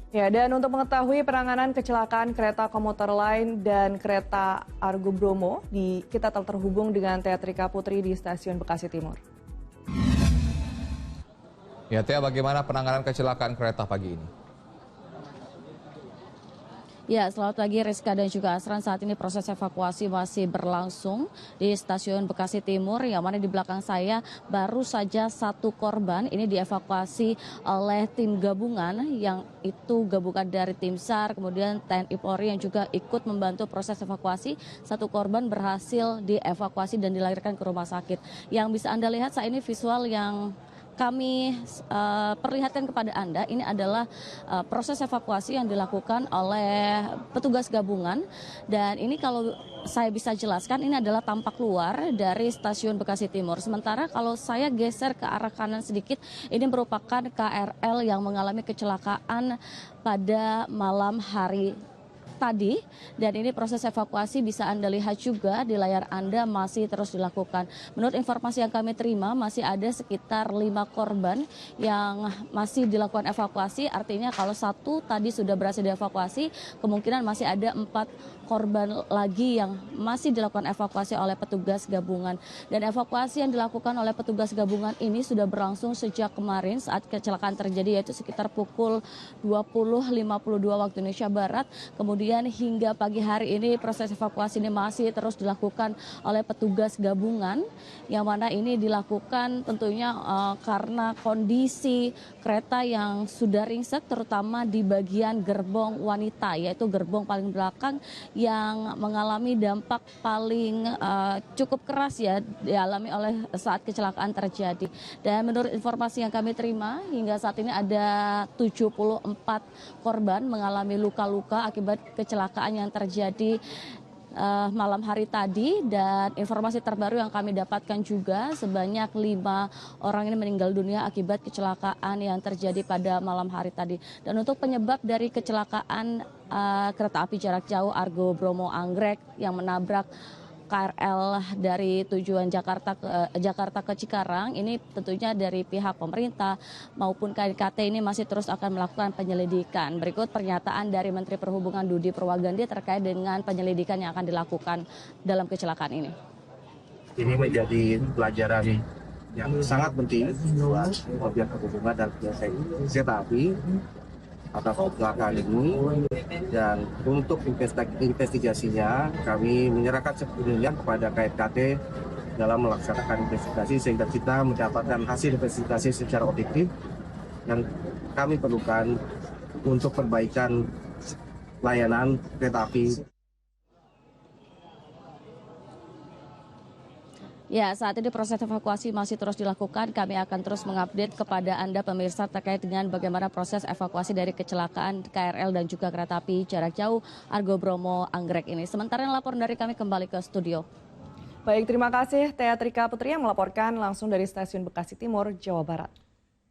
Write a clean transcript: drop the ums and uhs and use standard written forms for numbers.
Ya, dan untuk mengetahui penanganan kecelakaan kereta komuter lain dan kereta Argo Bromo, kita telah terhubung dengan Teatrika Putri di Stasiun Bekasi Timur. Ya, Tia, bagaimana penanganan kecelakaan kereta pagi ini? Ya, selamat pagi Rizka dan juga Asran. Saat ini proses evakuasi masih berlangsung di Stasiun Bekasi Timur, yang mana di belakang saya baru saja satu korban ini dievakuasi oleh tim gabungan, yang itu gabungan dari tim SAR, kemudian TNI Polri yang juga ikut membantu proses evakuasi. Satu korban berhasil dievakuasi dan dilarikan ke rumah sakit. Yang bisa Anda lihat saat ini visual yang kami perlihatkan kepada Anda, ini adalah proses evakuasi yang dilakukan oleh petugas gabungan. Dan ini kalau saya bisa jelaskan, ini adalah tampak luar dari Stasiun Bekasi Timur. Sementara kalau saya geser ke arah kanan sedikit, ini merupakan KRL yang mengalami kecelakaan pada malam hari tadi, dan ini proses evakuasi bisa Anda lihat juga di layar Anda masih terus dilakukan. Menurut informasi yang kami terima, masih ada sekitar 5 korban yang masih dilakukan evakuasi. Artinya kalau satu tadi sudah berhasil dievakuasi, kemungkinan masih ada 4 korban lagi yang masih dilakukan evakuasi oleh petugas gabungan. Dan evakuasi yang dilakukan oleh petugas gabungan ini sudah berlangsung sejak kemarin saat kecelakaan terjadi, yaitu sekitar pukul 20.52 waktu Indonesia Barat. Kemudian hingga pagi hari ini proses evakuasi ini masih terus dilakukan oleh petugas gabungan, yang mana ini dilakukan tentunya karena kondisi kereta yang sudah ringsek, terutama di bagian gerbong wanita, yaitu gerbong paling belakang yang mengalami dampak paling cukup keras ya dialami oleh saat kecelakaan terjadi. Dan menurut informasi yang kami terima, hingga saat ini ada 74 korban mengalami luka-luka akibat kecelakaan yang terjadi malam hari tadi. Dan informasi terbaru yang kami dapatkan juga, sebanyak 5 orang ini meninggal dunia akibat kecelakaan yang terjadi pada malam hari tadi. Dan untuk penyebab dari kecelakaan kereta api jarak jauh Argo Bromo Anggrek yang menabrak KRL dari tujuan Jakarta ke Cikarang, ini tentunya dari pihak pemerintah maupun KNKT ini masih terus akan melakukan penyelidikan. Berikut pernyataan dari Menteri Perhubungan Budi Purwagandi terkait dengan penyelidikan yang akan dilakukan dalam kecelakaan ini. Ini menjadi pelajaran yang sangat penting buat pihak perhubungan dan pihak kereta api atas kecelakaan ini, dan untuk investigasinya kami menyerahkan sepenuhnya kepada KNKT dalam melaksanakan investigasi, sehingga kita mendapatkan hasil investigasi secara objektif yang kami perlukan untuk perbaikan layanan kereta api. Ya, saat ini proses evakuasi masih terus dilakukan. Kami akan terus mengupdate kepada Anda pemirsa terkait dengan bagaimana proses evakuasi dari kecelakaan KRL dan juga kereta api jarak jauh Argo Bromo Anggrek ini. Sementara laporan dari kami kembali ke studio. Baik, terima kasih Teatrika Putri yang melaporkan langsung dari Stasiun Bekasi Timur, Jawa Barat.